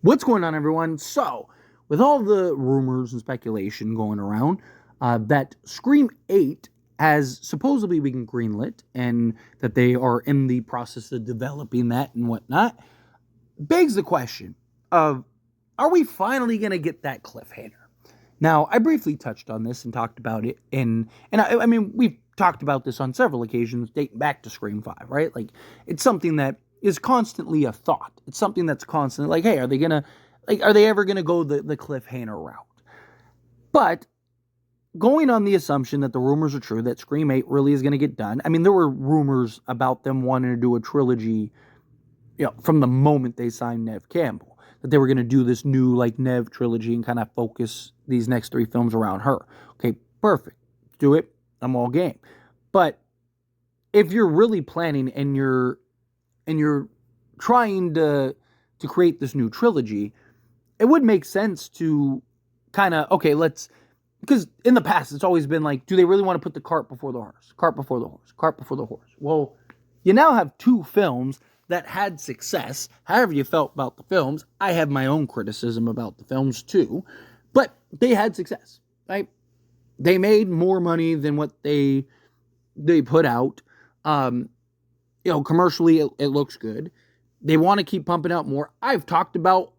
What's going on, everyone? So, with all the rumors and speculation going around, that Scream 8 has supposedly been greenlit and that they are in the process of developing that and whatnot, begs the question of, are we finally going to get that cliffhanger? Now, I briefly touched on this and talked about it I mean, we've talked about this on several occasions dating back to Scream 5, right? Like, it's something that is constantly a thought. It's something that's constantly like, hey, are they ever gonna go the cliffhanger route? But going on the assumption that the rumors are true, that Scream 8 really is gonna get done. I mean, there were rumors about them wanting to do a trilogy, from the moment they signed Nev Campbell, that they were going to do this new like Nev trilogy and kind of focus these next three films around her. Okay, perfect. Do it. I'm all game. But if you're really planning and you're trying to create this new trilogy, it would make sense to kind of because in the past it's always been like, do they really want to put the cart before the horse? Cart before the horse. Cart before the horse. Well, you now have two films that had success. However you felt about the films, I have my own criticism about the films too, but they had success, right? They made more money than what they put out. Commercially it looks good. They want to keep pumping out more. I talked about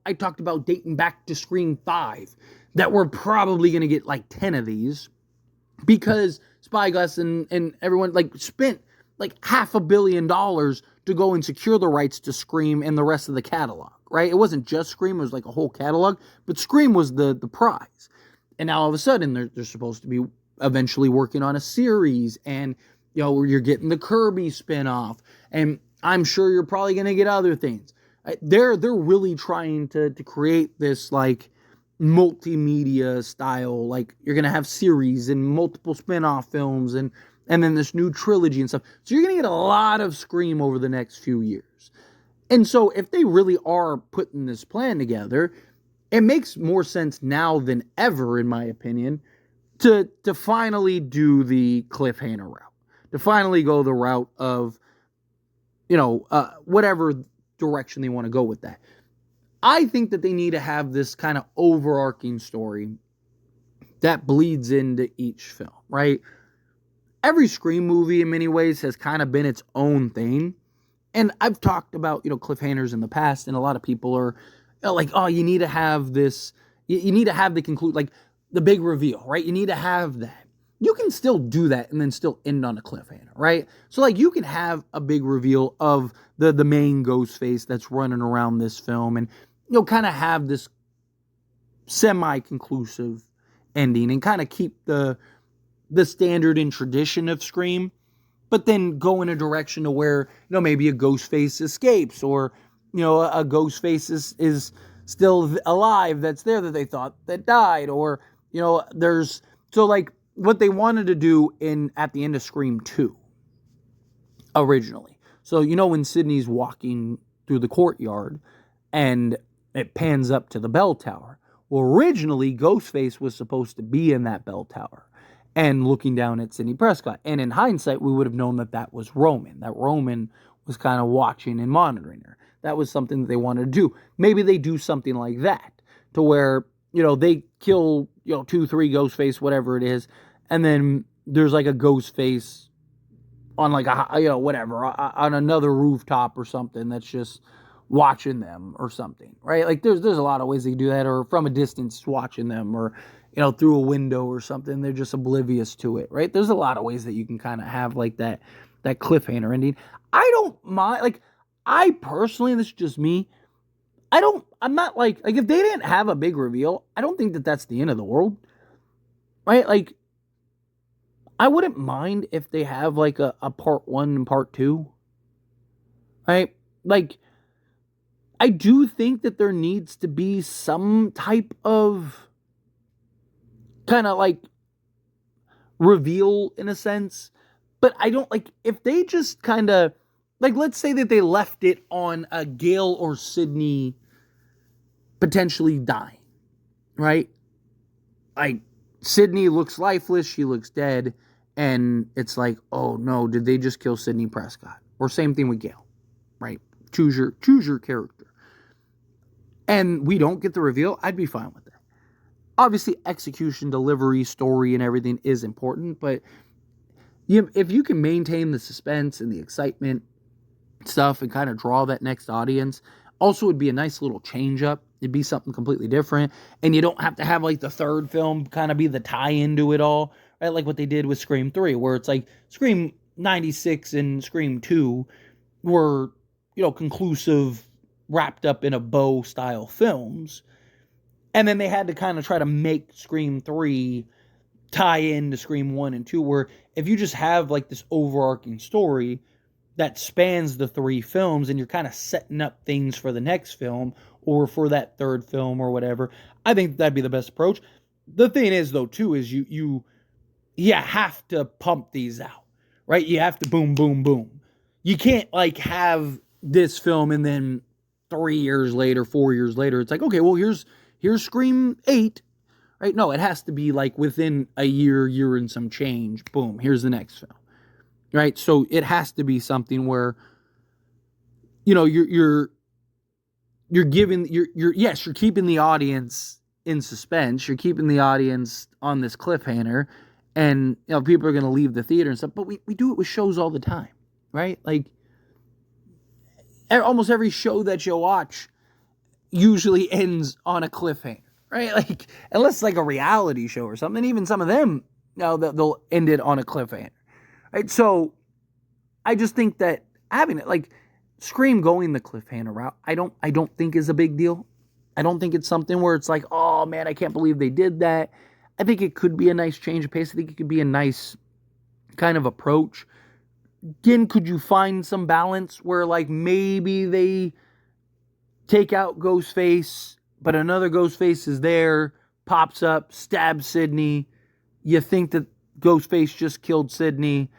dating back to Scream 5 that we're probably going to get like 10 of these because Spyglass and everyone like spent like $500 million to go and secure the rights to Scream and the rest of the catalog, right? It wasn't just Scream, it was like a whole catalog, but Scream was the prize. And now all of a sudden they're supposed to be eventually working on a series, and you're getting the Kirby spinoff, and I'm sure you're probably going to get other things. They're really trying to create this like multimedia style, like you're going to have series and multiple spin-off films and then this new trilogy and stuff. So you're going to get a lot of Scream over the next few years. And so if they really are putting this plan together, it makes more sense now than ever, in my opinion, to finally do the cliffhanger route. To finally go the route of, whatever direction they want to go with that. I think that they need to have this kind of overarching story that bleeds into each film, right? Every Scream movie in many ways has kind of been its own thing. And I've talked about, cliffhangers in the past, and a lot of people are like, oh, you need to have this, you need to have the conclude, like the big reveal, right? You need to have that. You can still do that and then still end on a cliffhanger, right? So like you can have a big reveal of the main Ghostface that's running around this film, and kind of have this semi-conclusive ending and kind of keep the standard and tradition of Scream, but then go in a direction to where, maybe a Ghostface escapes, or, a Ghostface is still alive that's there that they thought that died, or, there's, so like what they wanted to do at the end of Scream 2 originally. So, when Sidney's walking through the courtyard and it pans up to the bell tower. Well, originally, Ghostface was supposed to be in that bell tower and looking down at Sidney Prescott. And in hindsight, we would have known that was Roman. That Roman was kind of watching and monitoring her. That was something that they wanted to do. Maybe they do something like that to where, they kill, 2, 3 Ghostface, whatever it is. And then there's like a Ghostface on like a, whatever, on another rooftop or something that's just watching them or something, right? Like there's a lot of ways they do that, or from a distance watching them, or through a window or something, they're just oblivious to it, right? There's a lot of ways that you can kind of have like that cliffhanger ending. I don't mind, like I personally, this is just me, I'm not like if they didn't have a big reveal, I don't think that that's the end of the world, right? Like I wouldn't mind if they have like a part 1 and part 2, right? Like I do think that there needs to be some type of kind of like reveal in a sense, but I don't like if they just kind of like, let's say that they left it on a Gail or Sidney potentially dying, right? Like Sidney looks lifeless, she looks dead, and it's like, oh no, did they just kill Sidney Prescott? Or same thing with Gail, right? Choose your character. and we don't get the reveal, I'd be fine with that. Obviously, execution, delivery, story, and everything is important, but if you can maintain the suspense and the excitement stuff and kind of draw that next audience, also it'd be a nice little change up. It'd be something completely different, and you don't have to have like the third film kind of be the tie-in to it all, right? Like what they did with Scream 3, where it's like Scream 96 and Scream 2 were, conclusive, wrapped up in a bow style films, and then they had to kind of try to make Scream 3 tie into Scream 1 and 2, where if you just have like this overarching story that spans the 3 films and you're kind of setting up things for the next film or for that third film or whatever, I think that'd be the best approach. The thing is, though, too, is you have to pump these out, right? You have to boom, boom, boom. You can't like have this film and then 3 years later, 4 years later, it's like, okay, well, here's Scream 8, right? No, it has to be like within a year and some change. Boom, here's the next film, right? So it has to be something where, you're giving, you're keeping the audience in suspense. You're keeping the audience on this cliffhanger, and people are going to leave the theater and stuff. But we do it with shows all the time, right? Like almost every show that you watch usually ends on a cliffhanger, right? Like, unless like a reality show or something, even some of them, they'll end it on a cliffhanger, right? So I just think that having it, like Scream going the cliffhanger route, I don't think is a big deal. I don't think it's something where it's like, oh man, I can't believe they did that. I think it could be a nice change of pace. I think it could be a nice kind of approach. Again, could you find some balance where like maybe they take out Ghostface, but another Ghostface is there, pops up, stabs Sydney. You think that Ghostface just killed Sydney,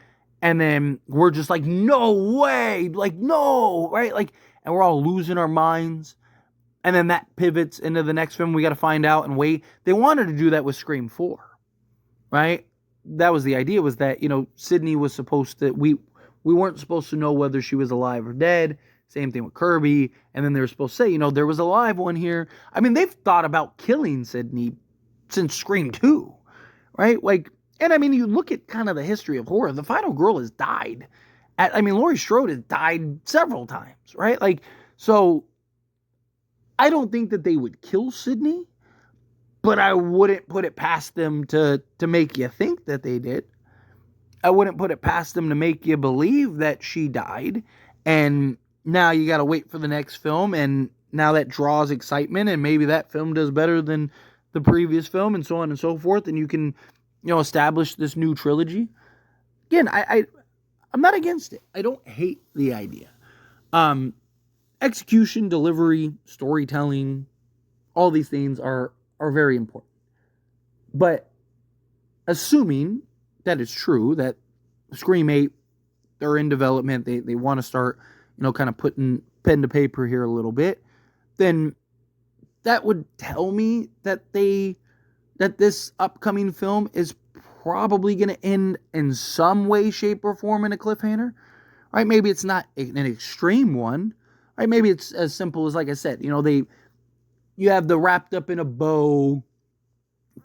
and then we're just like, no way, like, no, right? Like, and we're all losing our minds. And then that pivots into the next film. We got to find out and wait. They wanted to do that with Scream 4, right? That was the idea, was that, Sydney was supposed to, we weren't supposed to know whether she was alive or dead. Same thing with Kirby. And then they were supposed to say, there was a live one here. I mean, they've thought about killing Sydney since Scream 2, right? Like, and I mean, you look at kind of the history of horror. The final girl has died. Laurie Strode has died several times, right? Like, so I don't think that they would kill Sydney, but I wouldn't put it past them to make you think that they did. I wouldn't put it past them to make you believe that she died, and now you got to wait for the next film, and now that draws excitement, and maybe that film does better than the previous film, and so on and so forth, and you can, establish this new trilogy. Again, I'm not against it. I don't hate the idea. Execution, delivery, storytelling, all these things are very important. But assuming that it's true, that Scream 8, they're in development, they want to start, kind of putting pen to paper here a little bit, then that would tell me that this upcoming film is probably going to end in some way, shape, or form in a cliffhanger, right? Maybe it's not an extreme one, right? Maybe it's as simple as, like I said, you have the wrapped up in a bow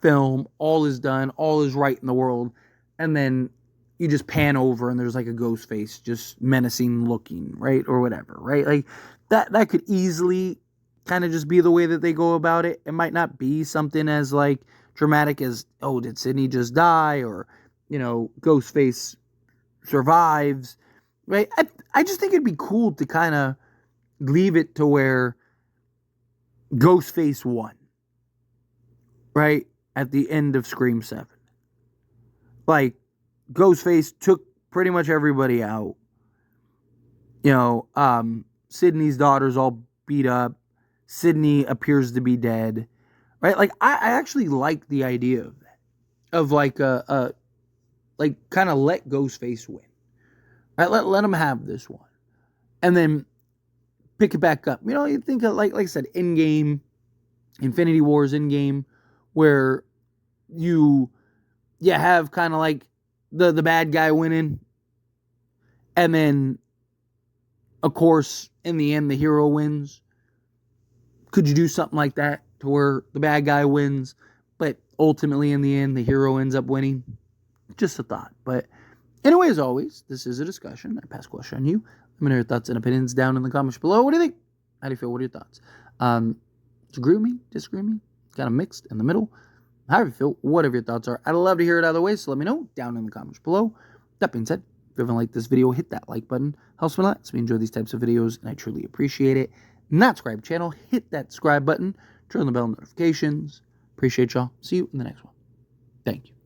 film, all is done, all is right in the world, and then you just pan over and there's like a ghost face just menacing looking, right? Or whatever, right? Like that could easily kind of just be the way that they go about it. It might not be something as like dramatic as, oh, did Sydney just die? Or, Ghostface survives, right? I just think it'd be cool to kind of leave it to where Ghostface won, right? At the end of Scream 7. Like, Ghostface took pretty much everybody out. Sydney's daughter's all beat up. Sydney appears to be dead, right? Like, I actually like the idea of that. Of like like kind of let Ghostface win. Right? Let him have this one. And then pick it back up. You think of like I said, Endgame, Infinity Wars Endgame, where you have kind of like the bad guy winning, and then of course in the end the hero wins. Could you do something like that to where the bad guy wins, but ultimately in the end, the hero ends up winning? Just a thought. But anyway, as always, this is a discussion. I pass the question on you. Let me know your thoughts and opinions down in the comments below. What do you think? How do you feel? What are your thoughts? Agree with me? Disagree with me? Kind of mixed in the middle? However you feel, whatever your thoughts are. I'd love to hear it either way, so let me know down in the comments below. That being said, if you haven't liked this video, hit that like button. Helps me a lot. So we enjoy these types of videos, and I truly appreciate it. Not subscribe channel, hit that subscribe button. Turn on the bell notifications. Appreciate y'all. See you in the next one. Thank you.